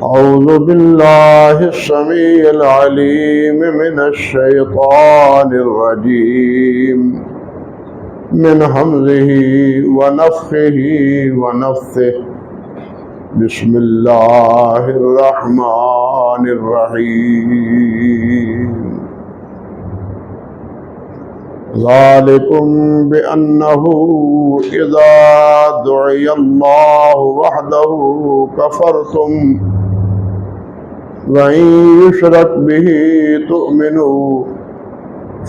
أعوذ بالله السميع العليم من الشيطان الرجيم من همزه ونفخه ونفثه بسم الله الرحمن الرحيم ذلكم بأنه إذا دعي الله وحده كفرتم وإن يشرك به تؤمنوا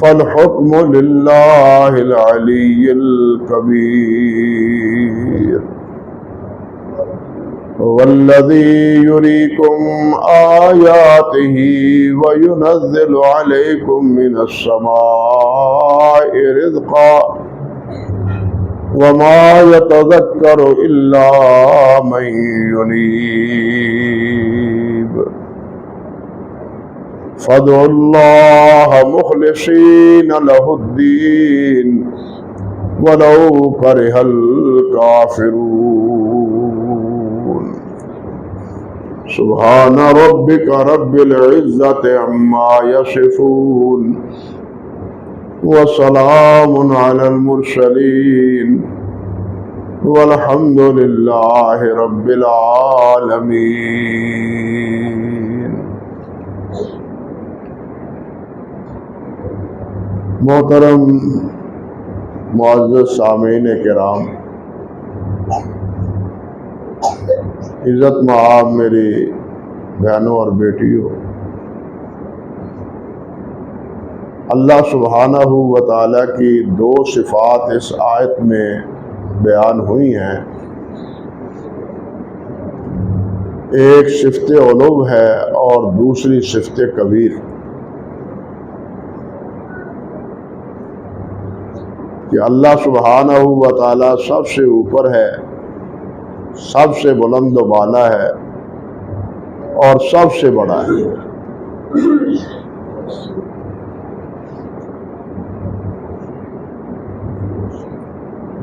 فالحكم لله العلي الكبير هو الذي يريكم آياته وينزل عليكم من السماء رزقا وما يتذكر إلا من ينيب فادعوا الله مخلصين له الدين ولو كره الكافرون سبحان ربك رب العزة عما يصفون وسلام على المرسلين والحمد لله رب العالمين۔ محترم معزز سامعین کرام، عزت مآب میری بہنوں اور بیٹیوں، اللہ سبحانہ و تعالیٰ کی دو صفات اس آیت میں بیان ہوئی ہیں۔ ایک صفت علو ہے اور دوسری صفت کبیر، کہ اللہ سبحانہ و تعالیٰ سب سے اوپر ہے، سب سے بلند و بالا ہے اور سب سے بڑا ہے۔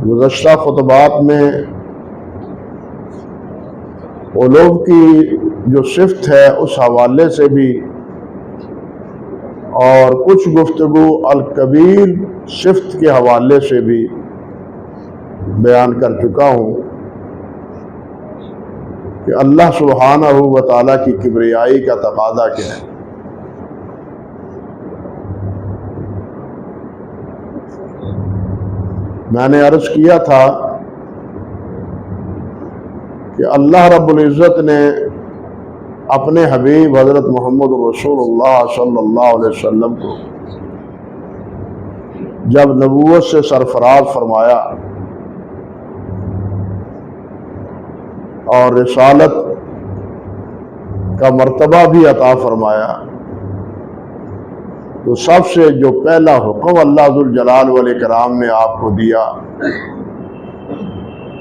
گزشتہ خطبات میں علو کی جو صفت ہے اس حوالے سے بھی اور کچھ گفتگو الکبیر صفت کے حوالے سے بھی بیان کر چکا ہوں کہ اللہ سبحانہ و تعالیٰ کی کبریائی کا تقاضا کیا ہے۔ میں نے عرض کیا تھا کہ اللہ رب العزت نے اپنے حبیب حضرت محمد رسول اللہ صلی اللہ علیہ وسلم کو جب نبوت سے سرفراز فرمایا اور رسالت کا مرتبہ بھی عطا فرمایا، تو سب سے جو پہلا حکم اللہ ذوالجلال والاکرام نے آپ کو دیا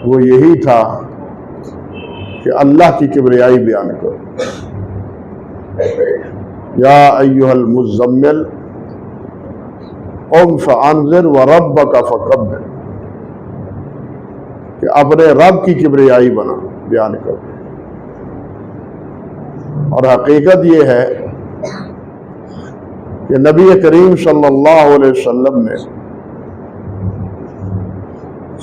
وہ یہی تھا کہ اللہ کی کبریائی بیان کرو۔ یا ایھا المزمل قم فانذر وربک فکبر، کہ اپنے رب کی کبریائی بیان کرو۔ اور حقیقت یہ ہے کہ نبی کریم صلی اللہ علیہ وسلم نے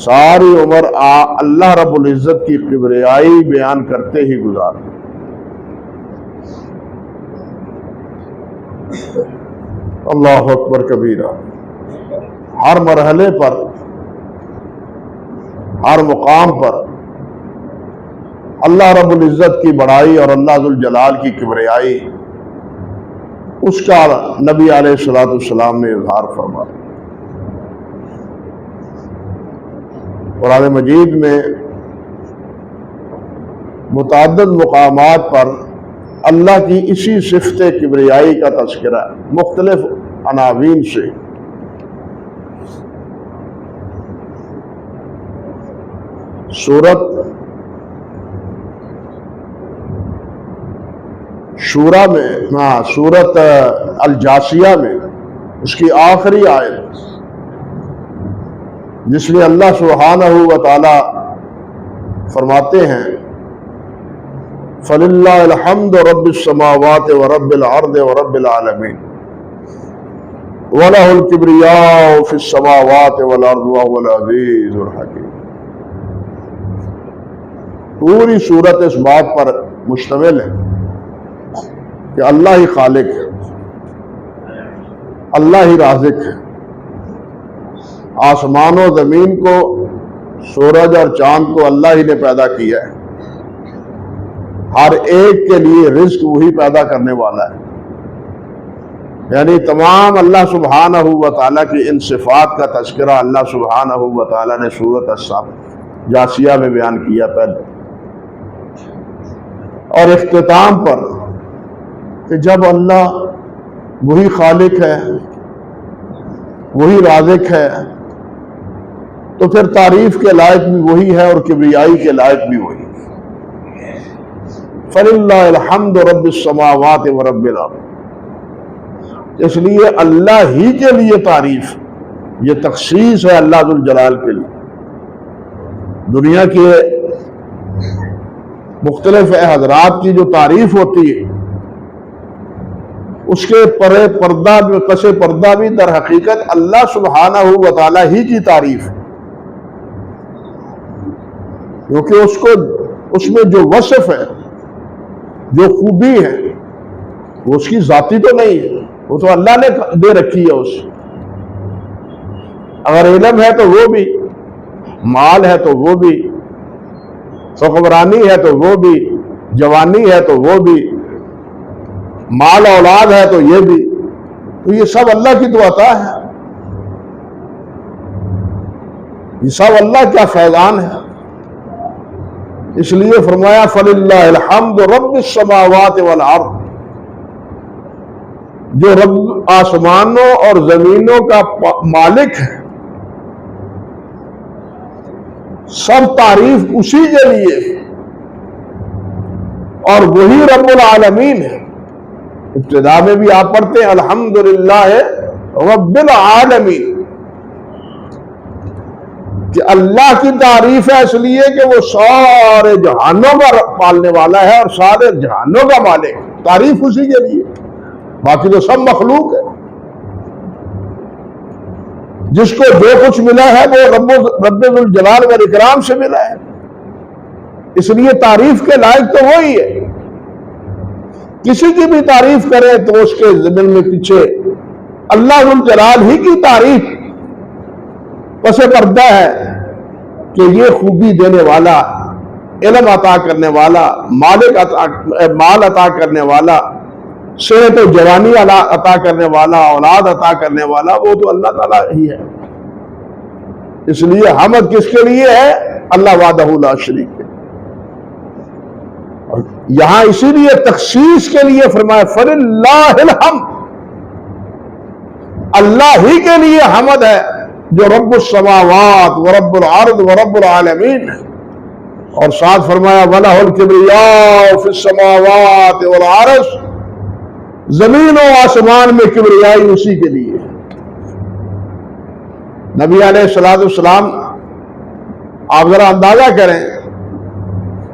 ساری عمر اللہ رب العزت کی کبریائی بیان کرتے ہی گزار۔ اللہ اکبر کبیرہ۔ ہر مرحلے پر، ہر مقام پر اللہ رب العزت کی بڑائی اور اللہ ذوالجلال کی کبریائی، اس کا نبی علیہ الصلوۃ والسلام نے اظہار فرمایا۔ قرآن مجید میں متعدد مقامات پر اللہ کی اسی صفت کبریائی کا تذکرہ مختلف عناوین سے۔ سورت شورا میں، سورت الجاسیہ میں اس کی آخری آیت جس میں اللہ سبحانہ و تعالی فرماتے ہیں فللہ الحمد رب السماوات ورب الارض ورب العالمین وَلَهُ الْكِبْرِيَاءُ فِي السَّمَاوَاتِ وَالْأَرْضِ وَهُوَ الْعَزِيزُ الْحَكِيمُ۔ پوری صورت اس بات پر مشتمل ہے کہ اللہ ہی خالق ہے، اللہ ہی رازق ہے۔ آسمان و زمین کو، سورج اور چاند کو اللہ ہی نے پیدا کیا ہے۔ ہر ایک کے لیے رزق وہی پیدا کرنے والا ہے، یعنی تمام اللہ سبحانہ و تعالیٰ کی ان صفات کا تذکرہ اللہ سبحانہ و تعالیٰ نے سورۃ الصف جاسیہ میں بیان کیا پہلے، اور اختتام پر کہ جب اللہ وہی خالق ہے، وہی رازق ہے، تو پھر تعریف کے لائق بھی وہی ہے اور کبریائی کے لائق بھی وہی ہے۔ فَلِلَّهِ الْحَمْدُ رَبِّ السَّمَاوَاتِ وَرَبِّ الْأَرْضِ، اس لیے اللہ ہی کے لیے تعریف، یہ تخصیص ہے اللہ ذو الجلال کے لیے۔ دنیا کے مختلف حضرات کی جو تعریف ہوتی ہے، اس کے پرے پردہ پس پردہ بھی در حقیقت اللہ سبحانہ و تعالیٰ ہی کی تعریف ہے، کیونکہ اس میں جو وصف ہے، جو خوبی ہے، وہ اس کی ذاتی تو نہیں ہے، وہ تو اللہ نے دے رکھی ہے اس۔ اگر علم ہے تو وہ بھی، مال ہے تو وہ بھی، حکمرانی ہے تو وہ بھی، جوانی ہے تو وہ بھی، مال اولاد ہے تو یہ بھی، تو یہ سب اللہ کی تو عطا ہے، یہ سب اللہ کا فیضان ہے۔ اس لیے فرمایا فَلِلَّهِ الْحَمْدُ رَبِّ السَّمَاوَاتِ وَالْأَرْضِ، جو رب آسمانوں اور زمینوں کا مالک ہے، سب تعریف اسی کے لیے، اور وہی رب العالمین ہے۔ ابتدا میں بھی آپ پڑھتے ہیں الحمدللہ رب العالمین، کہ اللہ کی تعریف ہے اس لیے کہ وہ سارے جہانوں کا پالنے والا ہے اور سارے جہانوں کا مالک، تعریف اسی کے لیے، باقی تو سب مخلوق ہے۔ جس کو جو کچھ ملا ہے وہ رب ذو الجلال والاکرام سے ملا ہے، اس لیے تعریف کے لائق تو وہی ہے۔ کسی کی بھی تعریف کرے تو اس کے ضمن میں پیچھے اللہ ذو الجلال ہی کی تعریف پس پردہ ہے کہ یہ خوبی دینے والا، علم عطا کرنے والا، مال عطا کرنے والا، صحت و جوانی عطا کرنے والا، اولاد عطا کرنے والا، وہ تو اللہ تعالیٰ ہی ہے۔ اس لیے حمد کس کے لیے ہے؟ اللہ وحدہ لا شریک ہے۔ اور یہاں اسی لیے تخصیص کے لیے فرمایا فَلِلَّهِ الْحَمْدُ، اللہ ہی کے لیے حمد ہے جو رب السماوات ورب الارض ورب العالمین ہے، اور ساتھ فرمایا وَلَهُ الْكِبْرِيَاءُ فِي السَّمَاوَاتِ وَالْأَرْضِ، زمین و آسمان میں کبریائی اسی کے لیے۔ نبی علیہ السلام، آپ ذرا اندازہ کریں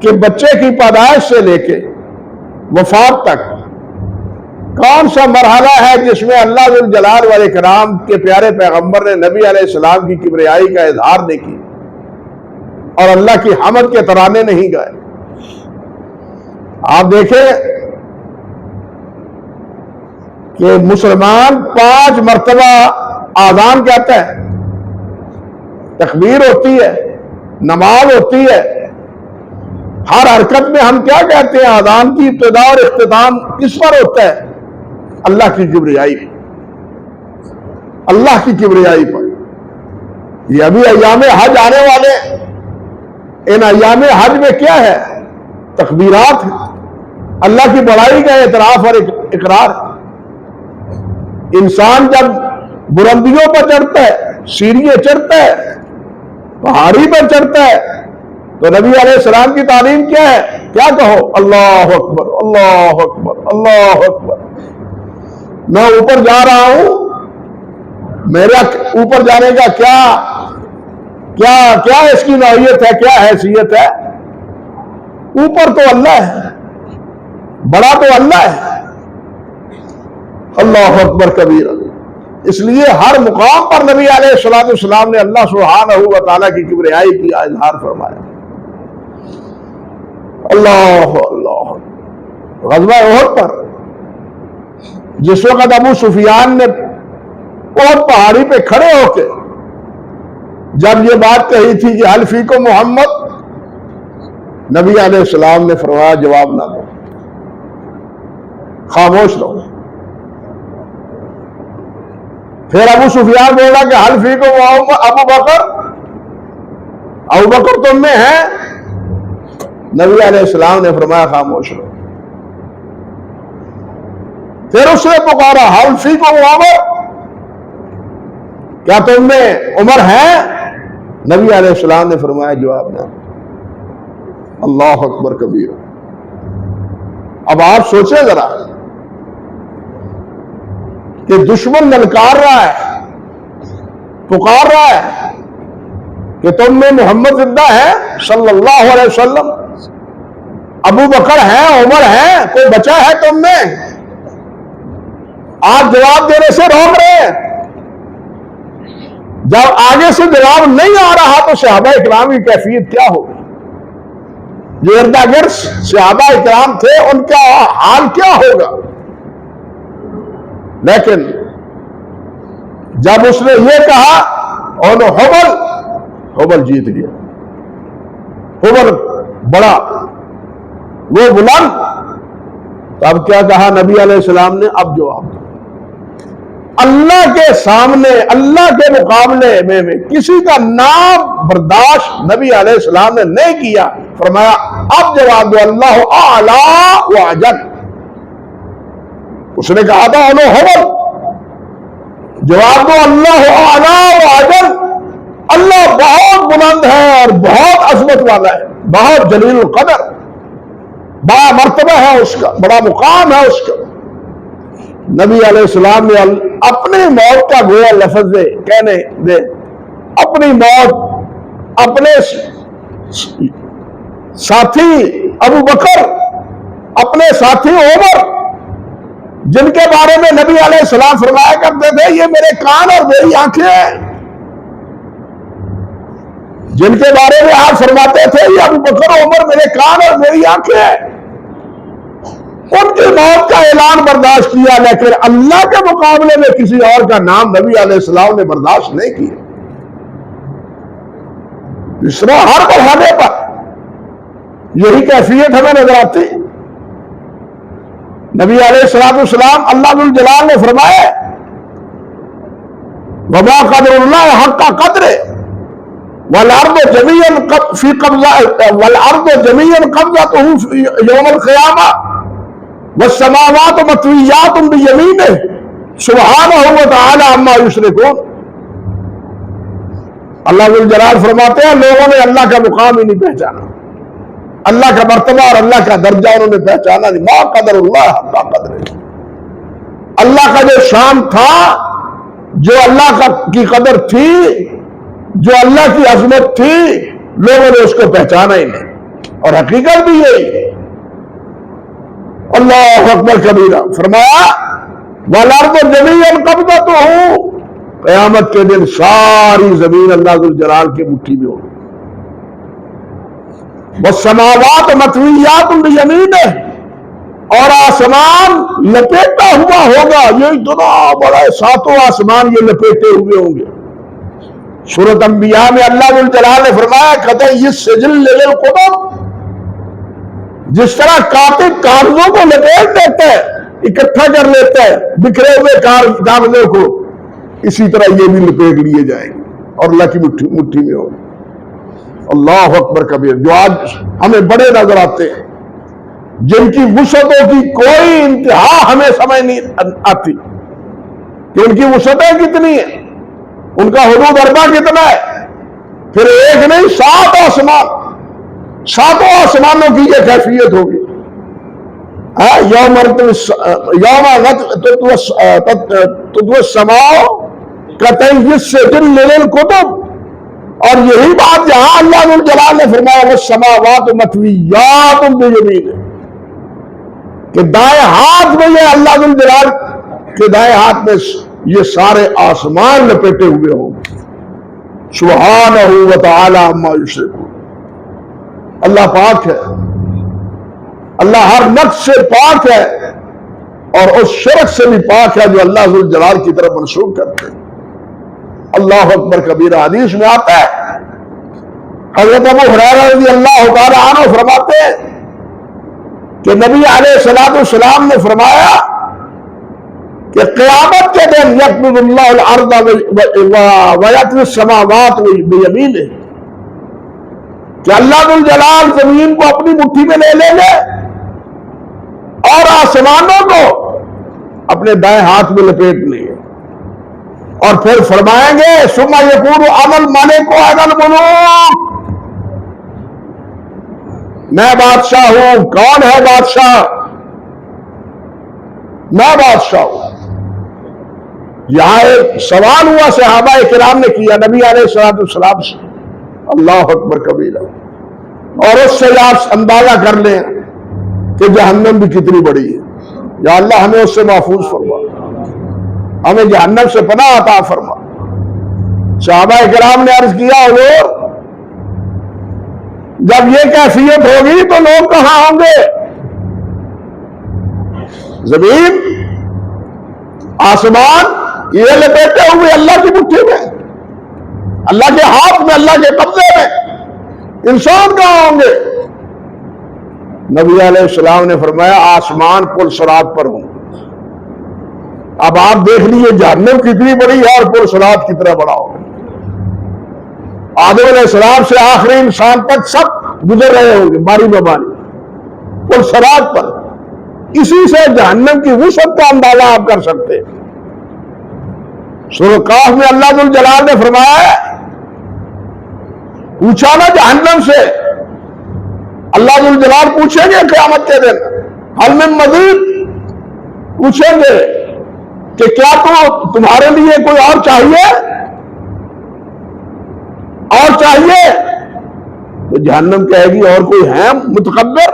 کہ بچے کی پیدائش سے لے کے وفات تک کون سا مرحلہ ہے جس میں اللہ ذو الجلال والاکرام کے پیارے پیغمبر نے نبی علیہ السلام کی کبریائی کا اظہار نہیں کیا اور اللہ کی حمد کے ترانے نہیں گائے؟ آپ دیکھیں کہ مسلمان 5 مرتبہ آذان کہتا ہے، تکبیر ہوتی ہے، نماز ہوتی ہے، ہر حرکت میں ہم کیا کہتے ہیں؟ آذان کی ابتدا اور اختتام کس پر ہوتا ہے؟ اللہ کی کبریائی، اللہ کی کبریائی پر۔ یہ ابھی ایام حج آنے والے، ان ایام حج میں کیا ہے؟ تکبیرات ہیں، اللہ کی بڑائی کا اعتراف اور اقرار۔ انسان جب بلندیوں پر چڑھتا ہے، سیڑھیاں چڑھتا ہے، پہاڑی پر چڑھتا ہے، تو نبی علیہ السلام کی تعلیم کیا ہے؟ کیا کہو؟ اللہ اکبر، اللہ اکبر، اللہ اکبر۔ میں اوپر جا رہا ہوں، میرا اوپر جانے کا کیا اس کی نوعیت ہے، کیا حیثیت ہے؟ اوپر تو اللہ ہے، بڑا تو اللہ ہے۔ اللہ اکبر کبیرہ۔ اس لیے ہر مقام پر نبی علیہ السلام نے اللہ سبحانہ و تعالیٰ کی کبریائی کی اظہار فرمایا۔ اللہ اللہ۔ غزوہ احد پر جس وقت ابو سفیان نے احد پہاڑی پہ کھڑے ہو کے جب یہ بات کہی تھی کہ حل فیکم محمد، نبی علیہ السلام نے فرمایا جواب نہ دو، خاموش رہو۔ پھر ابو سفیان بولا کہ حل فیکم ابو بکر، ابو بکر تم میں ہیں؟ نبی علیہ السلام نے فرمایا خاموش رہو۔ پھر اس نے پکارا حل فیکم عمر، کیا تم میں عمر ہیں؟ نبی علیہ السلام نے فرمایا جواب نہ۔ اللہ اکبر کبیر۔ اب آپ سوچیں ذرا کہ دشمن للکار رہا ہے، پکار رہا ہے کہ تم میں محمد زندہ ہے صلی اللہ علیہ وسلم، ابو بکر ہیں، عمر ہیں، کوئی بچا ہے تم میں؟ آپ جواب دینے سے روک رہے ہیں۔ جب آگے سے جواب نہیں آ رہا تو صحابہ اکرام کی کیفیت کیا ہوگی؟ جو اردا گرد صحابہ اکرام تھے ان کا حال کیا ہوگا؟ لیکن جب اس نے یہ کہا اور حبل جیت گیا، حبل بڑا، وہ بلند، تو اب کیا کہا نبی علیہ السلام نے؟ اب جواب دو۔ اللہ کے سامنے، اللہ کے مقابلے میں کسی کا نام برداشت نبی علیہ السلام نے نہیں کیا، فرمایا اب جواب دو، اللہ اعلی و اجل۔ اس نے کہا تھا انہو حبل، جواب دو اللہ اعلی و اجل، اللہ بہت بلند ہے اور بہت عظمت والا ہے، بہت جلیل القدر، بڑا مرتبہ ہے اس کا، بڑا مقام ہے اس کا۔ نبی علیہ السلام نے اپنی موت کا گویا لفظ کہنے دے، اپنی موت اپنے ساتھی ابو بکر، اپنے ساتھی عمر، جن کے بارے میں نبی علیہ السلام فرمایا کرتے تھے یہ میرے کان اور میری آنکھیں ہیں، جن کے بارے میں آپ فرماتے تھے یہ ابو بکر عمر میرے کان اور میری آنکھیں ہیں، ان کی موت کا اعلان برداشت کیا، لیکن اللہ کے مقابلے میں کسی اور کا نام نبی علیہ السلام نے برداشت نہیں کیا۔ اس طرح ہر مرحلے پر یہی کیفیت ہمیں نظر آتی۔ نبی علیہ السلام اللہ ذو الجلال نے فرمایا وما قدر اللہ حق قدر والارض جميعا في قبضہ والارض جميعا قبضته یوم القیامہ والسماوات مطویات بیمینہ سبحانہ وتعالی عما یشرکون۔ اللہ ذو الجلال فرماتے ہیں لوگوں نے اللہ کا مقام ہی نہیں پہچانا، اللہ کا مرتبہ اور اللہ کا درجہ انہوں نے پہچانا نہیں۔ ما قدر اللہ حق قدر، اللہ کا جو شان تھا، جو اللہ کی قدر تھی، جو اللہ کی عظمت تھی، لوگوں نے اس کو پہچانا ہی نہیں، اور حقیقت بھی یہی ہے۔ اللہ اکبر کبیرہ۔ فرمایا والارض جميعا قبضتہ، قیامت کے دن ساری زمین اللہ ذو الجلال کی مٹھی میں ہوگی، والسماوات مطویات بیمینہ، اور آسمان لپیٹا ہوا ہوگا، یہ اتنا بڑا ساتوں آسمان یہ لپیٹے ہوئے ہوں گے۔ سورۃ انبیاء میں اللہ ذو الجلال نے فرمایا قطعی السجل للقطب، جس طرح کاتب کاغذوں کو لپیٹ دیتا ہے، اکٹھا کر لیتا ہے بکھرے ہوئے کاغذوں کو، اسی طرح یہ بھی لپیٹ لیے جائیں گے اور اللہ کی مٹھی میں ہوگی۔ اللہ اکبر کبیر۔ جو آج ہمیں بڑے نظر آتے ہیں، جن کی وسعتوں کی کوئی انتہا ہمیں سمجھ نہیں آتی کہ ان کی وسعتیں کتنی ہیں، ان کا حدود اربع کتنا ہے، پھر ایک نہیں ساتوں آسمانوں کی یہ کیفیت ہوگی۔ یوم تطوی السماء کطی السجل للکتب، اور یہی بات جہاں اللہ ذو الجلال نے فرمایا والسماوات مطویات بیمینہ، کہ دائیں ہاتھ میں یہ اللہ ذو الجلال کے دائیں ہاتھ میں یہ سارے آسمان لپیٹے ہوئے ہوں. سبحانہ و تعالی عما یشرکون. اللہ پاک ہے، اللہ ہر نقص سے پاک ہے، اور اس شرک سے بھی پاک ہے جو اللہ ذو الجلال کی طرف منسوب کرتے ہیں. اللہ اکبر کبیرہ. حدیث میں آتا ہے، حضرت ابو ہریرہ رضی اللہ تعالی عنہ فرماتے ہیں کہ نبی علیہ السلام نے فرمایا کہ قیامت کے دن یقبض اللہ الارض ویطوی السماوات بیمینہ، کہ اللہ ذو الجلال زمین کو اپنی مٹھی میں لے لیں گے اور آسمانوں کو اپنے دائیں ہاتھ میں لپیٹ لیں گے، اور پھر فرمائیں گے ثم یقول انا الملک انا الملوک، میں بادشاہ ہوں. کون ہے بادشاہ؟ میں بادشاہ ہوں. یہاں ایک سوال ہوا صحابہ کرام نے کیا نبی علیہ السلام سے. اللہ اکبر کبیرہ. اور اس سے آپ اندازہ کر لیں کہ جہنم بھی کتنی بڑی ہے. یا اللہ ہمیں اس سے محفوظ فرما، ہمیں جہنم سے پناہ عطا فرما. صحابہ کرام نے عرض کیا حضور جب یہ کیفیت ہوگی تو لوگ کہاں ہوں گے؟ زمین آسمان یہ لپیٹے ہوئے اللہ کی مٹھی میں، اللہ کے ہاتھ میں، اللہ کے قبضے میں، انسان کہاں ہوں گے؟ نبی علیہ السلام نے فرمایا آسمان پل صراط پر ہوں. اب آپ دیکھ لیجئے جہنم کتنی بڑی ہے اور پل صراط کتنا بڑا ہوگا. آدم علیہ السلام سے آخری انسان تک سب گزر رہے ہوں گے باری باری پل صراط پر. اسی سے جہنم کی وسعت کا اندازہ آپ کر سکتے ہیں. سورہ کاف میں اللہ ذو الجلال نے فرمایا پوچھا نا جہنم سے، اللہ ذو الجلال پوچھیں گے قیامت کے دن حل من مزید، پوچھیں گے کہ کیا تمہارے لیے کوئی اور چاہیے؟ اور چاہیے؟ تو جہنم کہے گی اور کوئی ہے متکبر،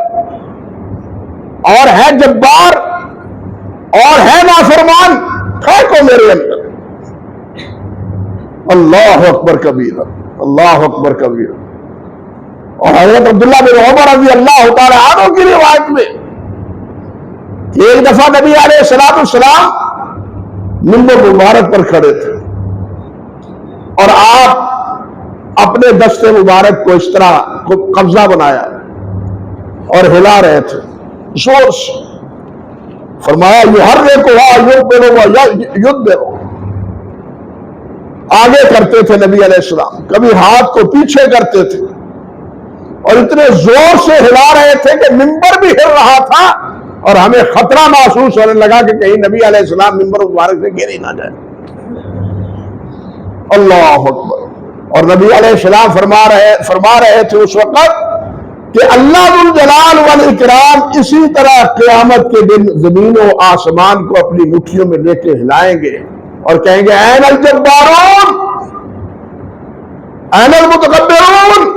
اور ہے جبار، اور ہے نافرمان، پھینکو میرے اندر. اللہ اکبر کبیرہ. اللہ اکبر کبیرہ. اور حضرت عبداللہ بن عمر رضی اللہ تعالی عنہ کی روایت میں ایک دفعہ نبی علیہ السلام منبر مبارک پر کھڑے تھے اور آپ اپنے دست مبارک کو اس طرح قبضہ بنایا اور ہلا رہے تھے زور سے. فرمایا یدبر، آگے کرتے تھے نبی علیہ السلام، کبھی ہاتھ کو پیچھے کرتے تھے اور اتنے زور سے ہلا رہے تھے کہ منبر بھی ہل رہا تھا اور ہمیں خطرہ محسوس ہونے لگا کہ کہیں نبی علیہ السلام منبر مبارک سے گر ہی نہ جائے. اللہ اکبر. اور نبی علیہ السلام فرما رہے تھے اس وقت کہ اللہ ذو الجلال والاکرام اسی طرح قیامت کے دن زمین و آسمان کو اپنی مٹھیوں میں لے کے ہلائیں گے اور کہیں گے این الجبارون این المتکبرون.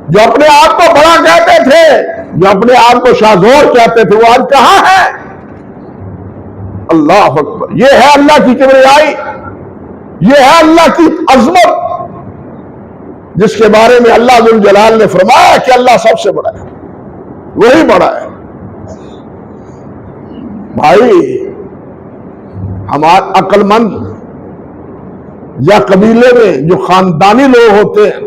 جو اپنے آپ کو بڑا کہتے تھے، جو اپنے آپ کو شاذور کہتے تھے، وہ آج کہاں ہے؟ اللہ اکبر. یہ ہے اللہ کی کبریائی، یہ ہے اللہ کی عظمت، جس کے بارے میں اللہ ذو الجلال نے فرمایا کہ اللہ سب سے بڑا ہے، وہی بڑا ہے. بھائی ہمارے عقل مند یا قبیلے میں جو خاندانی لوگ ہوتے ہیں،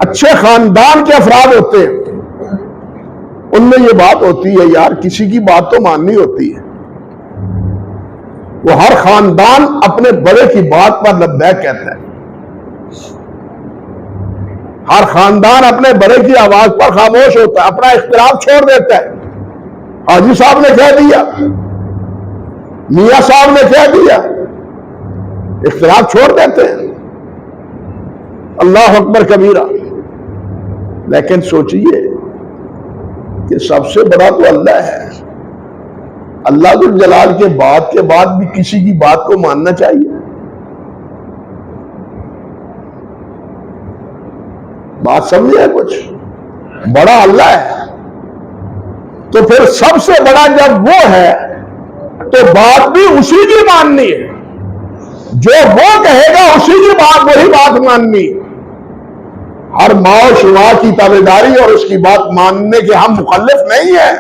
اچھے خاندان کے افراد ہوتے ہیں، ان میں یہ بات ہوتی ہے یار کسی کی بات تو ماننی ہوتی ہے. وہ ہر خاندان اپنے بڑے کی بات پر لبیک کہتا ہے، ہر خاندان اپنے بڑے کی آواز پر خاموش ہوتا ہے، اپنا اختلاف چھوڑ دیتا ہے. حاجی صاحب نے کہہ دیا، میاں صاحب نے کہہ دیا، اختلاف چھوڑ دیتے ہیں. اللہ اکبر کبیرہ. لیکن سوچئے کہ سب سے بڑا تو اللہ ہے. اللہ ذو الجلال کے بعد بھی کسی کی بات کو ماننا چاہیے. بات سمجھے کچھ؟ بڑا اللہ ہے، تو پھر سب سے بڑا جب وہ ہے تو بات بھی اسی کی ماننی ہے، جو وہ کہے گا اسی کی بات وہی بات ماننی ہے۔ ہر ماں و شوا کی تابعداری اور اس کی بات ماننے کے ہم مکلف نہیں ہیں،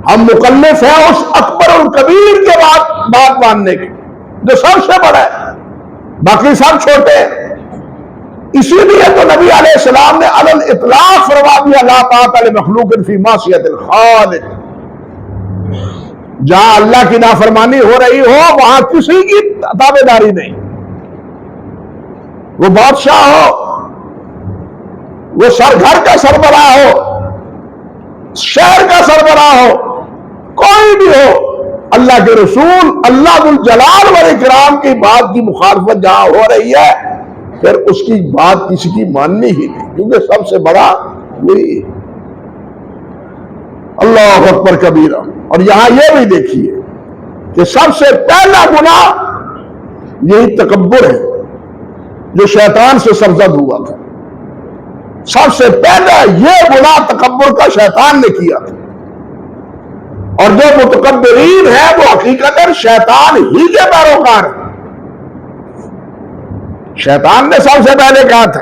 ہم مکلف ہیں اس اکبر الکبیر کے بات ماننے کی جو سب سے بڑا ہے، باقی سب چھوٹے ہیں۔ اسی لیے تو نبی علیہ السلام نے علی الاطلاق فرما دیا لا طاعۃ لمخلوق فی معصیۃ الخالق، جہاں اللہ کی نافرمانی ہو رہی ہو وہاں کسی کی تابعداری نہیں، وہ بادشاہ ہو، وہ گھر کا سربراہ ہو، شہر کا سربراہ ہو، کوئی بھی ہو، اللہ کے رسول اللہ ذو الجلال والاکرام کی بات کی مخالفت جہاں ہو رہی ہے پھر اس کی بات کسی کی ماننی ہی نہیں، کیونکہ سب سے بڑا وہی ہے۔ اللہ اکبر کبیرہ۔ اور یہاں یہ بھی دیکھیے کہ سب سے پہلا گناہ یہی تکبر ہے جو شیطان سے سرزد ہوا تھا، سب سے پہلا یہ گناہ تکبر کا شیطان نے کیا تھا، اور جو متکبرین ہیں وہ حقیقتاً شیطان ہی کے پیروکار ہیں۔ شیطان نے سب سے پہلے کہا تھا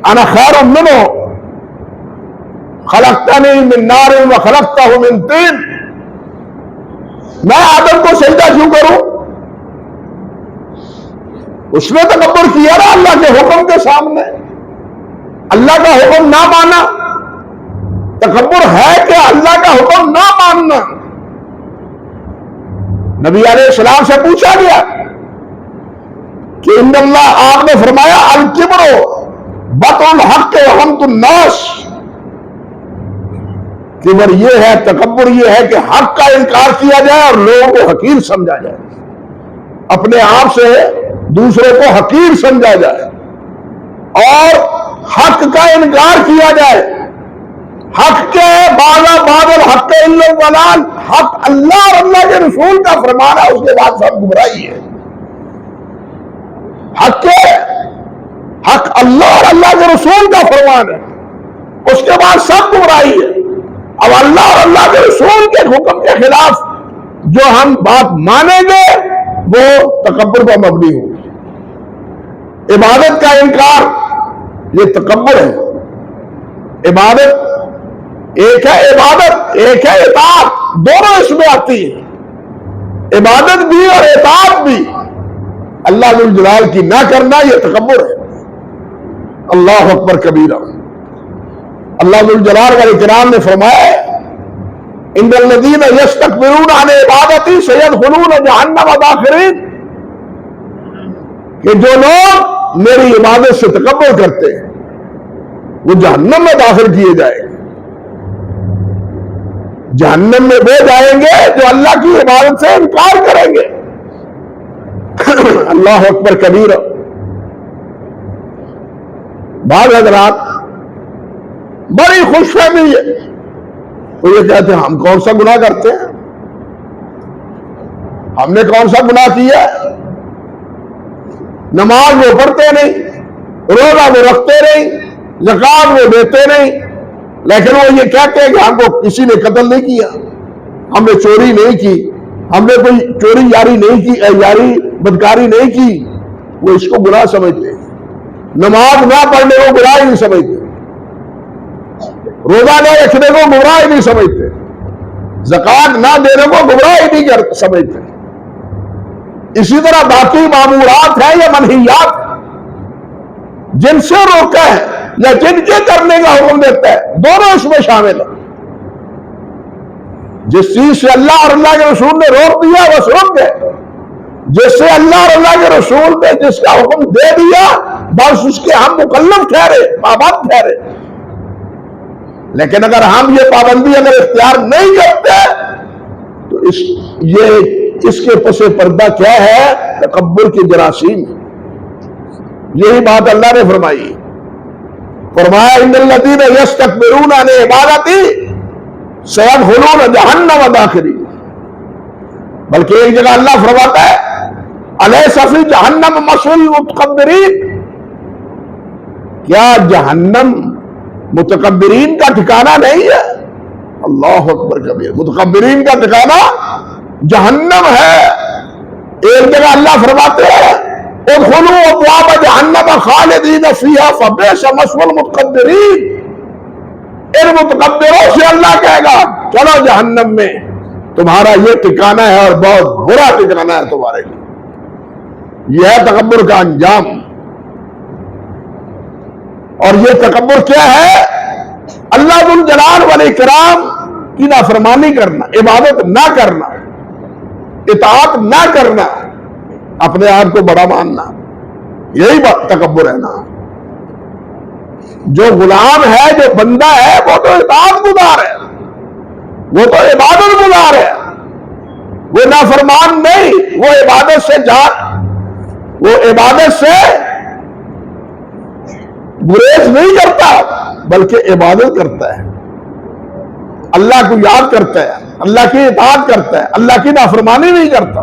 انا خیر منہ خلقتنی من نار وخلقتہ من طین، میں آدم کو سجدہ کیوں کروں؟ اس نے تکبر کیا نا اللہ کے حکم کے سامنے، اللہ کا حکم نہ مانا، تکبر ہے کہ اللہ کا حکم نہ ماننا۔ نبی علیہ السلام سے پوچھا گیا کہ ان اللہ، آپ نے فرمایا الکبر بطر الحق وغمط الناس، کبر یہ ہے، تکبر یہ ہے کہ حق کا انکار کیا جائے اور لوگوں کو حقیر سمجھا جائے، اپنے آپ سے دوسرے کو حقیر سمجھا جائے اور حق کا انکار کیا جائے۔ حق کے بعد الحق الا الضلال، حق اللہ اور اللہ کے رسول کا فرمان ہے، اس کے بعد سب گمراہی ہے۔ حق اللہ اور اللہ کے رسول کا فرمان ہے، اس کے بعد سب گمراہی ہے۔ اب اللہ اور اللہ کے رسول کے حکم کے خلاف جو ہم بات مانیں گے وہ تکبر پر مبنی ہوگی۔ عبادت کا انکار یہ تکبر ہے۔ عبادت ایک ہے، عبادت ایک ہے، اطاعت دونوں اس میں آتی ہے، عبادت بھی اور اطاعت بھی اللہ ذو الجلال کی نہ کرنا یہ تکبر ہے۔ اللہ اکبر کبیرہ۔ اللہ ذو الجلال والاکرام نے فرمایا ان الذین یستکبرون عن عبادتی سیدخلون جہنم داخرین، کہ جو لوگ میری عبادت سے تکبر کرتے ہیں وہ جہنم میں داخل کیے جائیں گے۔ جہنم میں وہ جائیں گے جو اللہ کی عبادت سے انکار کریں گے۔ اللہ اکبر کبیرہ۔ بعض حضرات بڑی خوش فہمی ہے، وہ یہ کہتے ہیں ہم کون سا گناہ کرتے ہیں، ہم نے کون سا گناہ کیا ہے، نماز وہ پڑھتے نہیں، روزہ وہ رکھتے نہیں، زکات وہ دیتے نہیں، لیکن وہ یہ کہتے ہیں کہ ہم کو کسی نے قتل نہیں کیا، ہم نے چوری نہیں کی، ہم نے کوئی چوری یاری نہیں کی، یاری بدکاری نہیں کی، وہ اس کو گناہ سمجھتے ہیں۔ نماز نہ پڑھنے کو گناہ نہیں سمجھتے، روزہ نہ رکھنے کو گمراہ نہیں سمجھتے، زکات نہ دینے کو گمراہ نہیں سمجھتے۔ اسی طرح باقی معمورات ہیں یا منہیات جن سے روکا ہے یا جن کے کرنے کا حکم دیتا ہے، دونوں اس میں شامل ہیں۔ جس چیز سے اللہ اور اللہ کے رسول نے روک دیا بس روک گئے، جس سے اللہ اور اللہ کے رسول نے جس کا حکم دے دیا بس اس کے ہم مکلف ٹھہرے، پابند ٹھہرے۔ لیکن اگر ہم یہ پابندی اگر اختیار نہیں کرتے تو اس کے پس پردہ کیا ہے؟ تکبر کی جراثیم۔ یہی بات اللہ نے فرمائی، فرمایا ان الذین یستکبرون عن عبادتی سیدخلون جہنم داخرین۔ بلکہ ایک جگہ اللہ فرماتا ہے الیس فی جہنم مثوی للمتکبرین، کیا جہنم متکبرین کا ٹھکانہ نہیں ہے؟ اللہ اکبر کبیر، متکبرین کا ٹھکانہ جہنم ہے۔ ایک جگہ اللہ فرماتے ہیں ادخلوا ابواب جہنم خالدین فیہا فبئس مثوی المتکبرین۔ ان متکبروں سے اللہ کہے گا چلو جہنم میں، تمہارا یہ ٹھکانہ ہے اور بہت برا ٹھکانہ ہے تمہارے لیے۔ یہ ہے تکبر کا انجام۔ اور یہ تکبر کیا ہے؟ اللہ ذو الجلال والاکرام کی نافرمانی کرنا، عبادت نہ کرنا، اطاعت نہ کرنا، اپنے آپ کو بڑا ماننا، یہی تکبر ہے نا۔ جو غلام ہے، جو بندہ ہے، وہ تو اطاعت گزار ہے، وہ تو عبادت گزار ہے، وہ نافرمان نہیں، وہ عبادت سے گریز نہیں کرتا بلکہ عبادت کرتا ہے، اللہ کو یاد کرتا ہے، اللہ کی اطاعت کرتا ہے، اللہ کی نافرمانی نہیں کرتا۔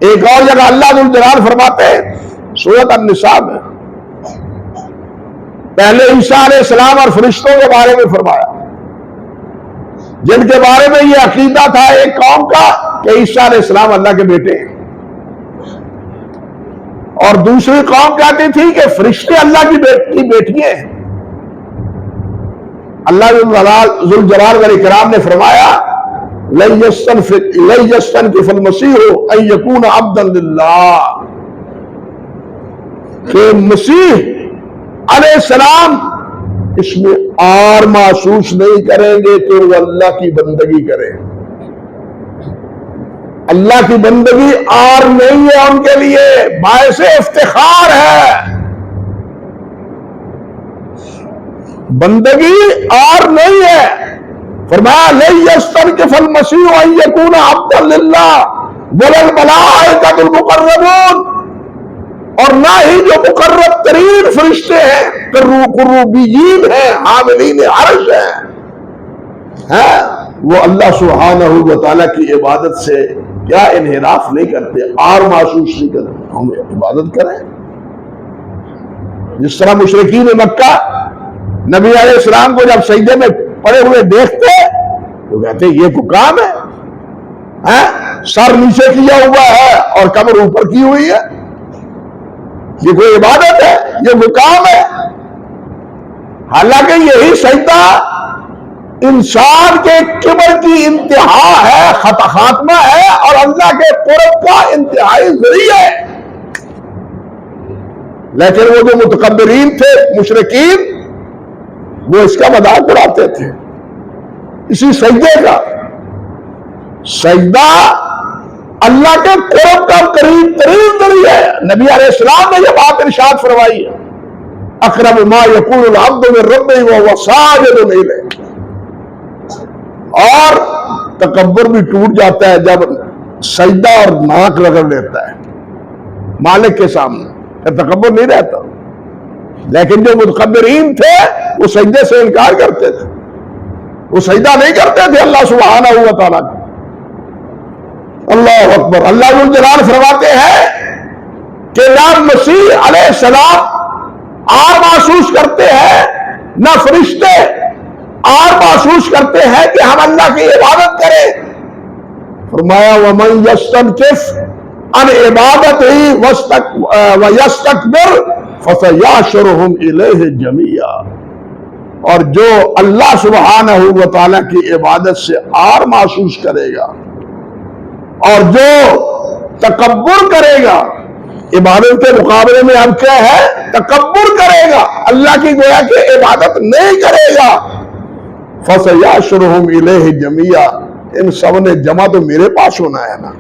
ایک اور جگہ اللہ ذو الجلال فرماتے ہیں سورۃ النساء میں، پہلے عیسیٰ علیہ السلام اور فرشتوں کے بارے میں فرمایا، جن کے بارے میں یہ عقیدہ تھا ایک قوم کا کہ عیسیٰ علیہ السلام اللہ کے بیٹے ہیں، اور دوسری قوم کہتی تھی کہ فرشتے اللہ کی بیٹیاں ہیں۔ اللہ ذو الجلال والاکرام نے فرمایا لن يستنكف المسيح ان يكون عبدا لله، کہ مسیح علیہ السلام اس میں آر محسوس نہیں کریں گے کہ وہ اللہ کی بندگی کریں۔ اللہ کی بندگی آر نہیں ہے ان کے لیے، باعث افتخار ہے۔ بندگی آر نہیں ہے۔ فرمایا لن يستنكف المسيح ان يكون عبدا لله ولا الملائكة المقربون، اور نہ ہی جو مقرب ترین فرشتے ہیں، قروبیین ہیں، حاملین عرش ہیں، وہ اللہ سبحانہ و تعالیٰ کی عبادت سے کیا انحراف نہیں کرتے، آر محسوس نہیں کرتے، ہم عبادت کریں۔ جس طرح مشرکین مکہ نبی علیہ السلام کو جب سجدے میں پڑے ہوئے دیکھتے تو کہتے یہ کوئی کام ہے، سر نیچے کیا ہوا ہے اور کمر اوپر کی ہوئی ہے، یہ کوئی عبادت ہے، یہ کوئی کام ہے؟ حالانکہ یہی سجدہ انسان کے کبر کی انتہا ہے، خاتمہ ہے، اور اللہ کے قرب کا انتہائی ذریعہ ہے۔ لیکن وہ جو متکبرین تھے، مشرکین، وہ اس کا مذاق اڑاتے تھے، اسی سجدے کا۔ سجدہ اللہ کے قرب کا قریب ترین ذریعہ ہے۔ نبی علیہ السلام نے یہ بات ارشاد فرمائی ہے اقرب ما یکون العبد من ربہ وہو ساجد الیہ۔ اور تکبر بھی ٹوٹ جاتا ہے جب سجدہ اور ناک رگڑ لیتا ہے مالک کے سامنے، پھر تکبر نہیں رہتا۔ لیکن جو متکبرین تھے وہ سجدے سے انکار کرتے تھے، وہ سجدہ نہیں کرتے تھے اللہ سبحانہ و تعالیٰ کا۔ اللہ اکبر۔ اللہ ذو الجلال فرماتے ہیں کہ نہ مسیح علیہ السلام آر محسوس کرتے ہیں، نہ فرشتے آر محسوس کرتے ہیں کہ ہم اللہ کی عبادت کریں۔ فرمایا وَمَن يَسْتَنْكِفْ عَنْ عِبَادَتِهِ وَيَسْتَكْبِرْ فَسَيَحْشُرُهُمْ إِلَيْهِ جَمِيعًا، اور جو اللہ سبحانہ و تعالیٰ کی عبادت سے آر محسوس کرے گا اور جو تکبر کرے گا، عبادت کے مقابلے میں اب کیا ہے؟ تکبر کرے گا، اللہ کی گویا کہ عبادت نہیں کرے گا، فَسَيَحْشُرُهُمْ إِلَيْهِ جَمِيعًا، ان سب نے جمع تو میرے پاس ہونا ہے نا،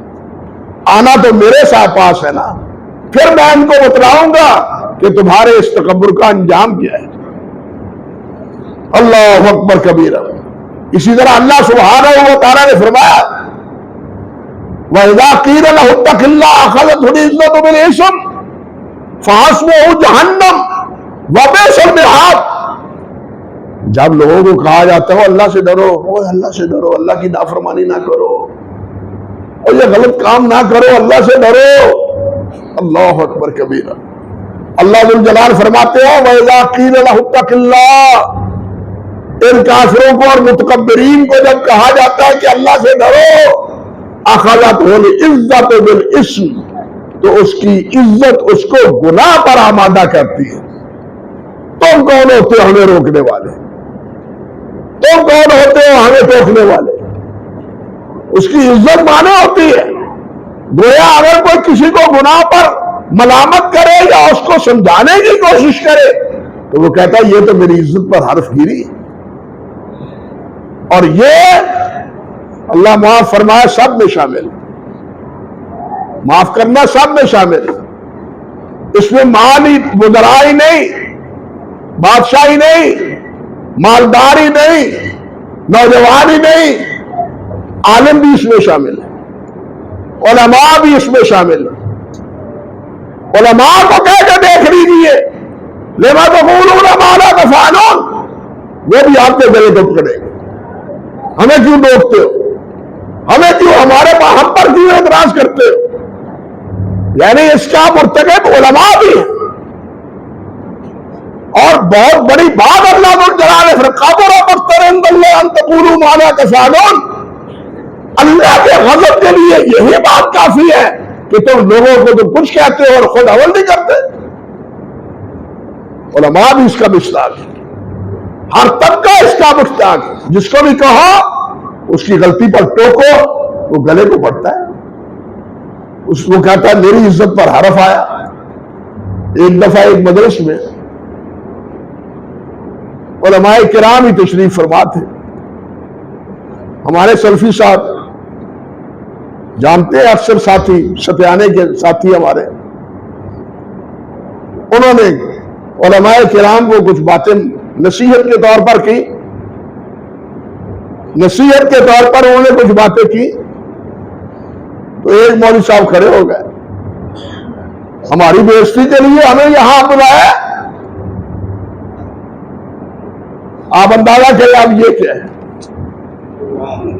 آنا تو میرے ساتھ پاس ہے نا، پھر میں ان کو بتلاؤں گا کہ تمہارے اس تکبر کا انجام کیا ہے۔ اللہ اکبر کبیرہ۔ اسی طرح اللہ سبحانہ و تعالیٰ نے فرمایا وَإِذَا قِيلَ لَهُ اتَّقِ اللَّهَ أَخَذَتْهُ الْعِزَّةُ بِالْإِثْمِ فَحَسْبُهُ جَهَنَّمُ وَبِئْسَ الْمِهَادُ۔ جب لوگوں کو کہا جاتا ہے اللہ سے ڈرو، اللہ سے ڈرو، اللہ کی نافرمانی نہ کرو، اور یہ غلط کام نہ کرو، اللہ سے ڈرو، اللہ اکبر کبیرہ، اللہ ذو الجلال فرماتے ہیں وَإِذَا قِيلَ لَهُ اتَّقِ اللَّهَ، ان کافروں کو اور متکبرین کو جب کہا جاتا ہے کہ اللہ سے ڈرو، أَخَذَتْهُ الْعِزَّةُ بِالْإِثْمِ، تو اس کی عزت اس کو گناہ پر آمادہ کرتی ہے۔ تم کون ہوتے ہو ہمیں روکنے والے؟ تم کون ہوتے ہو ہمیں ٹوکنے والے؟ اس کی عزت مانے ہوتی ہے۔ گویا اگر کوئی کسی کو گناہ پر ملامت کرے یا اس کو سمجھانے کی کوشش کرے تو وہ کہتا ہے یہ تو میری عزت پر حرف گیری ہے۔ اور یہ اللہ معاف فرمائے سب میں شامل، معاف کرنا سب میں شامل ہے۔ اس میں مالی وزرائی نہیں، بادشاہی نہیں، مالداری نہیں، نوجوانی نہیں، عالم بھی اس میں شامل ہے، علماء بھی اس میں شامل ہے۔ علماء کو کہہ کے دیکھ لیجیے لما تقولون ما لا تفعلون، وہ بھی آپ کے گلے کو پکڑیں گے۔ ہمیں کیوں روکتے ہو؟ ہمیں کیوں ہم پر کیوں اعتراض کرتے ہو؟ یعنی اس کا مرتکب علماء بھی ہے۔ اور بہت بڑی بات اللہ ذو الجلال نے فرمایا وَقَبُرَ عِندَ اللَّهِ أَن تَقُولُوا مَا لَا تَفْعَلُونَ، اللہ کے غضب کے لیے یہی بات کافی ہے کہ تم لوگوں کو تو کچھ کہتے ہو اور خود عمل نہیں کرتے۔ علماء بھی اس کا مشتاق ہے، ہر طبقہ اس کا مشتاق ہے۔ جس کو بھی کہو اس کی غلطی پر ٹوکو وہ گلے کو پڑتا ہے، اس کو کہتا ہے میری عزت پر حرف آیا۔ ایک دفعہ ایک مدرس میں علماء کرام ہی تشریف فرما تھے، ہمارے سلفی صاحب جانتے ہیں، اکثر ساتھی ستیانے کے ساتھی ہمارے، انہوں نے علماء کرام کو کچھ باتیں نصیحت کے طور پر کی، نصیحت کے طور پر انہوں نے کچھ باتیں کی تو ایک مولوی صاحب کھڑے ہو گئے، ہماری بے عزتی کے لیے ہمیں یہاں بلایا، آپ اندازہ کریں اب یہ کیا ہے؟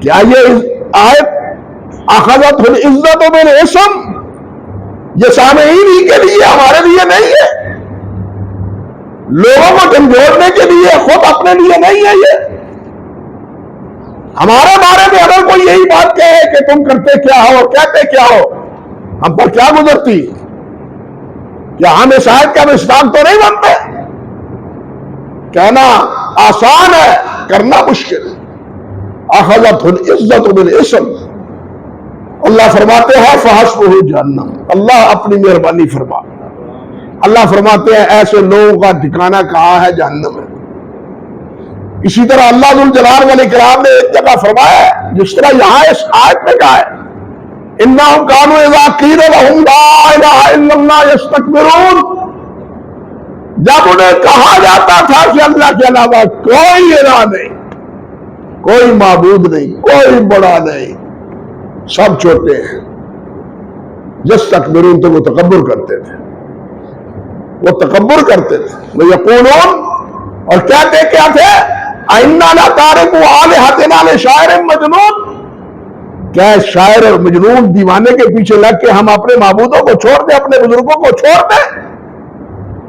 کیا یہ آیت اخذت العزت بالاسم یہ سامعین ہی کے لیے ہمارے لیے نہیں ہے، لوگوں کو جھنجھوڑنے کے لیے، خود اپنے لیے نہیں ہے۔ یہ ہمارے بارے میں اگر کوئی یہی بات کہے کہ تم کرتے کیا ہو، کہتے کیا ہو، ہم پر کیا گزرتی؟ کیا ہم اس آیت کا مصداق تو نہیں بنتے؟ کہنا آسان ہے، کرنا مشکل ہے۔ اخذت العزت بالاسم، اللہ فرماتے ہیں فحسبہ جہنم، اللہ اپنی مہربانی فرما، اللہ فرماتے ہیں ایسے لوگوں کا ٹھکانہ کہاں ہے؟ جہنم ہے۔ اسی طرح اللہ ذو الجلال والاکرام نے ایک جگہ فرمایا ہے، جس طرح یہاں اس آیت میں کہا ہے انہم کانوا اذا قیل لہم لا الہ الا اللہ یستکبرون، جب انہیں کہا جاتا تھا کہ اللہ کے علاوہ کوئی الہ نہیں، کوئی معبود نہیں، کوئی بڑا نہیں، سب چھوٹے ہیں، یستکبرون، تو وہ تکبر کرتے تھے، وہ تکبر کرتے تھے۔ وہ یقولون، اور کہتے کیا تھے؟ اِنَّا لَتَارِكُوا آلِهَتِنَا لِشَاعِرٍ مَجْنُونٍ، کیا شاعر اور مجنون دیوانے کے پیچھے لگ کے ہم اپنے معبودوں کو چھوڑ دیں، اپنے بزرگوں کو چھوڑ دیں،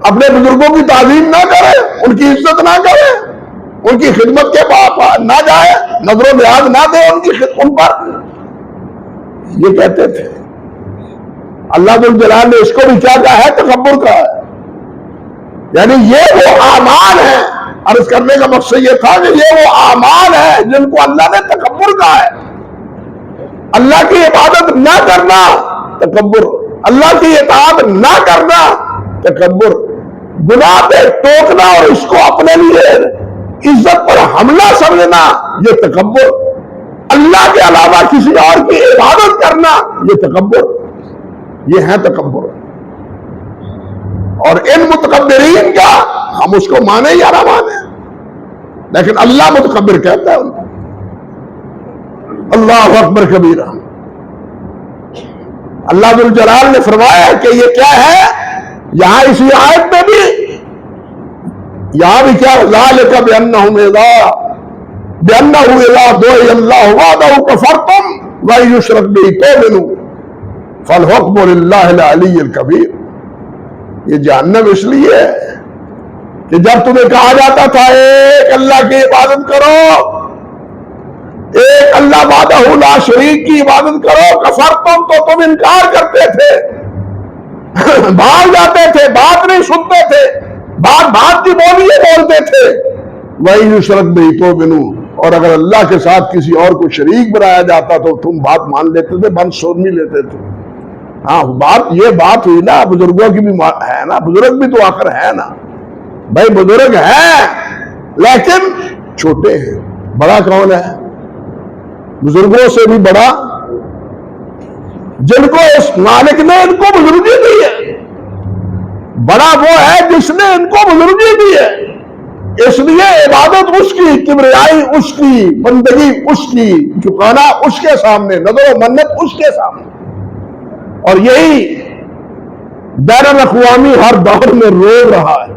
اپنے بزرگوں کی تعظیم نہ کریں، ان کی عزت نہ کریں، ان کی خدمت کے پاس نہ جائے، نظر و نیاز نہ دیں ان پر، یہ کہتے تھے۔ اللہ ذو الجلال نے اس کو بھی کیا کہا ہے؟ تکبر کا ہے، یعنی یہ وہ اعمال ہیں، عرض کرنے کا مقصد یہ تھا کہ یہ وہ اعمال ہیں جن کو اللہ نے تکبر کہا ہے۔ اللہ کی عبادت نہ کرنا تکبر، اللہ کی اطاعت نہ کرنا تکبر، گناہ پہ ٹوکنا اور اس کو اپنے لیے عزت پر حملہ سمجھنا یہ تکبر، اللہ کے علاوہ کسی اور کی عبادت کرنا یہ تکبر، یہ ہے تکبر۔ اور ان متکبرین کا ہم اس کو مانے یا نہ مانے، لیکن اللہ متکبر کہتا ہے ان کو۔ اللہ اکبر کبیرہ۔ اللہ ذو الجلال نے فرمایا کہ یہ کیا ہے، یہاں اسی آیت میں بھی، یہاں بھی کیا، ذالک بأنہ اذا دعی اللہ وحدہ کفرتم وإن یشرک بہ تؤمنوا فالحکم للہ العلی الکبیر۔ یہ جہنم اس لیے ہے کہ جب تمہیں کہا جاتا تھا ایک اللہ کی عبادت کرو، ایک اللہ وحدہ لا شریک کی عبادت کرو، کفرتم تو تم انکار کرتے تھے، بھاگ جاتے تھے، بات نہیں سنتے تھے، بات کی بولیے بولتے تھے۔ وَإِن يُشْرَكْ بِهِ تُؤْمِنُونَ، اور اگر اللہ کے ساتھ کسی اور کو شریک بنایا جاتا تو تم بات مان لیتے تھے، بند سن نہیں لیتے تھے۔ ہاں یہ بات ہوئی نا، بزرگوں کی بھی ہے نا، بزرگ بھی تو آخر ہے نا بھائی، بزرگ ہیں لیکن چھوٹے ہیں۔ بڑا کون ہے؟ بزرگوں سے بھی بڑا جن کو اس مالک نے ان کو بزرگی دی ہے، بڑا وہ ہے جس نے ان کو بزرگی دی ہے۔ اس لیے عبادت اس کی، کبریائی اس کی، بندگی اس کی، جھکانا اس کے سامنے، نظر و منت اس کے سامنے۔ اور یہی بین الاقوامی ہر دور میں رو رہا ہے۔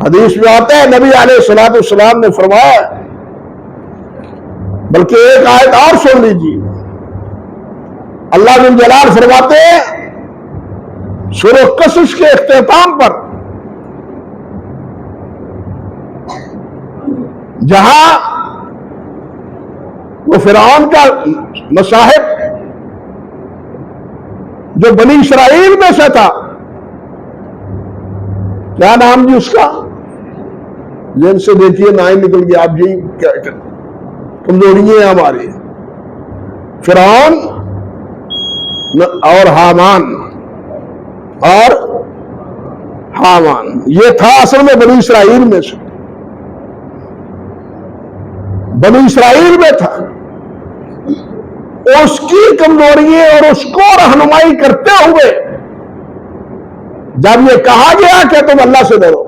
حدیث میں آتا ہے نبی علیہ الصلوۃ والسلام نے فرمایا، بلکہ ایک آیت اور سن لیجیے، اللہ ذو الجلال فرماتے ہیں سورہ قصص کے اختتام پر، جہاں وہ فرعون کا مصاحب جو بنی اسرائیل میں سے تھا، کیا نام جی اس کا، ذہن سے دیکھیے نہ ہی نکل گیا، آپ جی کمزوری ہے ہماری، فرعون اور حامان یہ تھا اصل میں بنی اسرائیل میں سے، بنی اسرائیل میں تھا۔ اس کی کمزوری اور اس کو رہنمائی کرتے ہوئے جب یہ کہا گیا کہ تم اللہ سے ڈرو،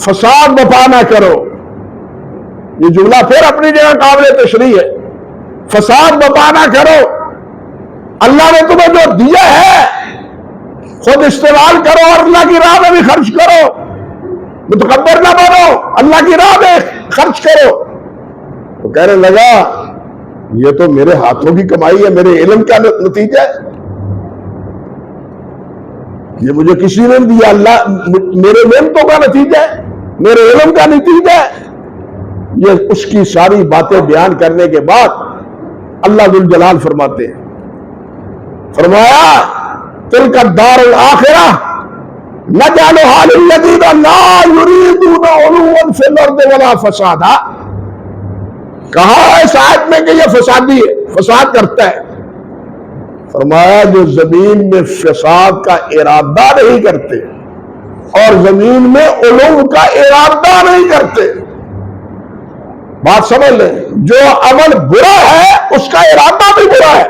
فساد بپا نہ کرو، یہ جملہ پھر اپنی جگہ قابل تشریح ہے، فساد بپا نہ کرو، اللہ نے تمہیں جو دیا ہے خود استعمال کرو اور اللہ کی راہ میں بھی خرچ کرو، متکبر نہ بنو، اللہ کی راہ میں خرچ کرو۔ تو کہنے لگا یہ تو میرے ہاتھوں کی کمائی ہے، میرے علم کا نتیجہ ہے، یہ مجھے کسی نے دیا، اللہ میرے محنتوں کا نتیجہ ہے، میرے علم کا نتیجہ ہے۔ یہ اس کی ساری باتیں بیان کرنے کے بعد اللہ ذو الجلال فرماتے ہیں، فرمایا تلک الدار الآخرہ نجعلھا للذین لا یریدون علوا فی الارض ولا فسادا۔ کہا اس آیت میں کہ یہ فسادی ہے، فساد کرتا ہے۔ فرمایا جو زمین میں فساد کا ارادہ نہیں کرتے اور زمین میں علو کا ارادہ نہیں کرتے، بات سمجھ لیں، جو عمل برا ہے اس کا ارادہ بھی برا ہے،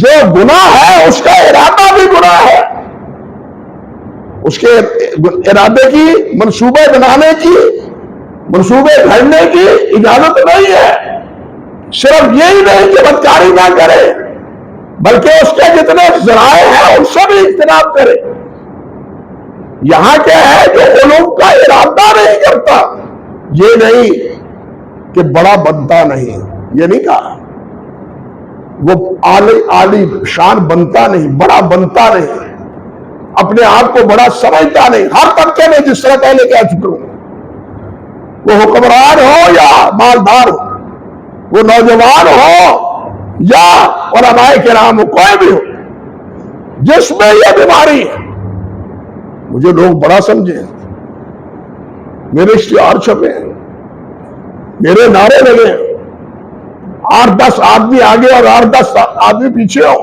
جو گناہ ہے اس کا ارادہ بھی گناہ ہے، اس کے ارادے کی، منصوبے بنانے کی، منصوبے گھڑنے کی اجازت نہیں ہے۔ صرف یہی نہیں کہ بدکاری نہ کرے بلکہ اس کے جتنے ذرائع ہیں ان سے بھی اجتناب کرے۔ یہاں کیا ہے جو علوم کا ارادہ نہیں کرتا، یہ نہیں کہ بڑا بنتا نہیں، یہ نہیں کہا، وہ عالی شان بنتا نہیں، بڑا بنتا نہیں، اپنے آپ کو بڑا سمجھتا نہیں۔ ہر طبقے میں جس طرح پہلے کہہ چکا ہوں، وہ حکمران ہو یا مالدار ہو، وہ نوجوان ہو یا علماء کرام ہو، کوئی بھی ہو، جس میں یہ بیماری ہے، مجھے لوگ بڑا سمجھیں، میرے اشتہار چھپے ہیں، میرے نعرے لگے ہیں، 8-10 آدمی آگے اور 8-10 آدمی پیچھے ہو،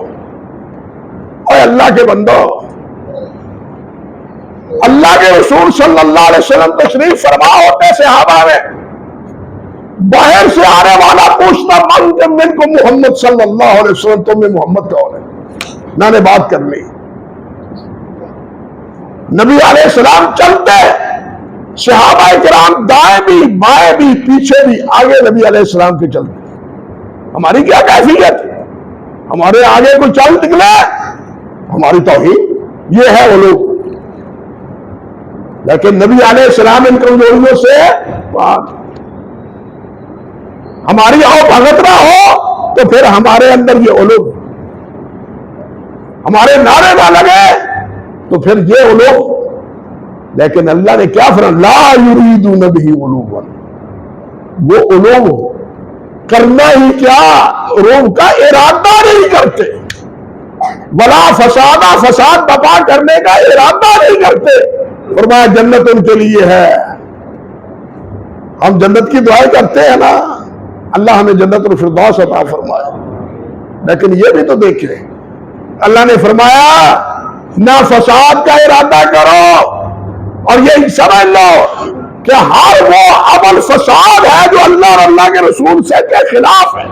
اور اللہ کے بندو، اللہ کے رسول صلی اللہ علیہ وسلم تشریف فرما ہوتے صحابہ میں، باہر سے آنے والا پوچھتا من کو محمد صلی اللہ علیہ وسلم، تم میں محمد کون ہے؟ میں نے بات کر لی، نبی علیہ السلام چلتے، صحابہ کرام دائیں بھی بائیں بھی پیچھے بھی آگے نبی علیہ السلام کے چلتے۔ ہماری کیا کیفیت؟ ہمارے آگے کوئی چل نکلے، ہماری توہین، یہ ہے وہ لوگ۔ لیکن نبی علیہ السلام ان کمزوریوں سے پاک، ہماری آؤ بھگت نہ ہو تو پھر ہمارے اندر یہ علوم، ہمارے نعرے نہ لگے تو پھر یہ علوم. لیکن اللہ نے کیا فرمایا؟ لا یریدون بہ علوا، وہ علوم کرنا ہی کیا، علوم کا ارادہ نہیں کرتے. ولا فسادہ، فساد بپا کرنے کا ارادہ نہیں کرتے. فرمایا جنت ان کے لیے ہے. ہم جنت کی دعائیں کرتے ہیں نا، اللہ ہمیں جنت الفردوس عطا فرمائے. لیکن یہ بھی تو دیکھیں، اللہ نے فرمایا نہ فساد کا ارادہ کرو، اور یہ سمجھ لو کہ ہر وہ عمل فساد ہے جو اللہ اور اللہ کے رسول سے کے خلاف ہے.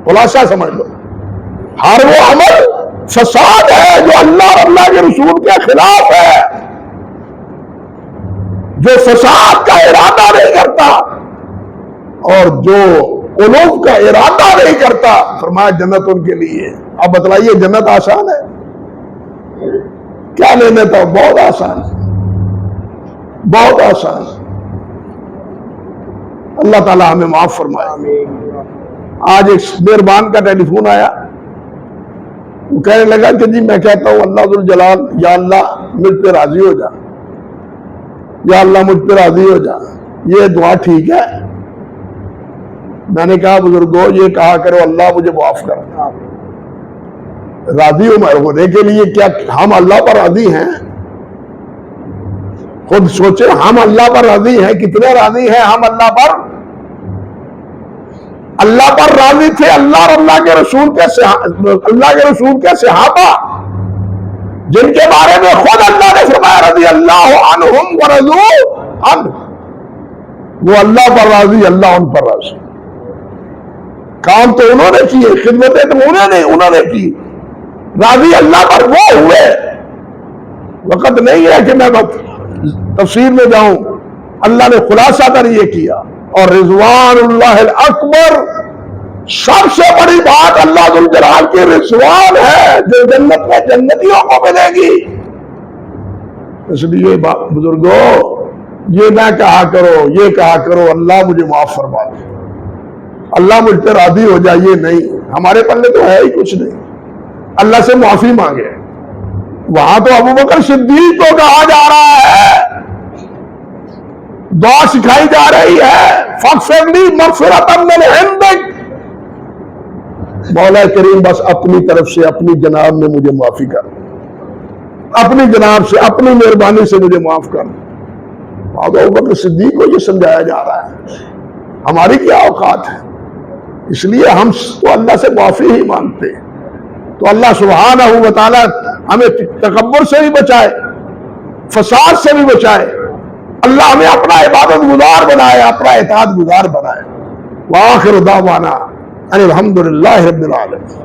خلاصہ سمجھ لو، ہر وہ عمل فساد ہے جو اللہ اور اللہ کے رسول کے خلاف ہے. جو فساد کا ارادہ نہیں کرتا اور جو علوم کا ارادہ نہیں کرتا، فرمایا جنت ان کے لیے. اب بتلائیے جنت آسان ہے؟ کیا لینا تھا؟ بہت آسان، بہت آسان. اللہ تعالی ہمیں معاف فرمائے. آج ایک مہربان کا ٹیلی فون آیا، وہ کہنے لگا کہ جی میں کہتا ہوں اللہ ذوالجلال، یا اللہ مجھ پہ راضی ہو جا، یا اللہ مجھ پہ راضی ہو جا. یہ دعا ٹھیک ہے؟ میں نے کہا بزرگوں یہ کہا کرو اللہ مجھے معاف کر. راضی ہونے کے لیے کیا ہم اللہ پر راضی ہیں؟ خود سوچے، ہم اللہ پر راضی ہیں؟ کتنے راضی ہیں ہم اللہ پر؟ اللہ پر راضی تھے اللہ اور اللہ کے رسول کے صحابہ، جن کے بارے میں خود اللہ نے فرمایا رضی اللہ عنہم ورضوا عنہ. وہ اللہ پر راضی، اللہ ان پر راضی. کام تو انہوں نے کیے، خدمتیں تو انہوں نے کی. راضی اللہ پر وہ ہوئے. وقت نہیں ہے کہ میں تفسیر میں جاؤں. اللہ نے خلاصہ کر یہ کیا. اور رضوان اللہ الاکبر، سب سے بڑی بات اللہ ذوالجلال کی رضوان ہے جو جنت میں جنتیوں کو ملے گی. اس لیے بزرگوں یہ نہ کہا کرو، یہ کہا کرو اللہ مجھے معاف فرما دے، اللہ مجھ پہ راضی ہو جائے. یہ نہیں، ہمارے پلے تو ہے ہی کچھ نہیں. اللہ سے معافی مانگے. وہاں تو ابوبکر صدیق کو کہا جا رہا ہے، دعا سکھائی جا رہی ہے، فاغفر لی مغفرۃ من عندک. مولا کریم بس اپنی طرف سے اپنی جناب میں مجھے معافی کر، اپنی جناب سے اپنی مہربانی سے مجھے معاف کر. ابوبکر صدیق کو یہ سمجھایا جا رہا ہے. ہماری کیا اوقات ہے؟ اس لیے ہم تو اللہ سے معافی ہی مانگتے ہیں. تو اللہ سبحانہ و تعالی ہمیں تکبر سے بھی بچائے، فساد سے بھی بچائے. اللہ ہمیں اپنا عبادت گزار بنائے، اپنا اطاعت گزار بنائے. وآخر دعوانا ان الحمدللہ رب العالمین.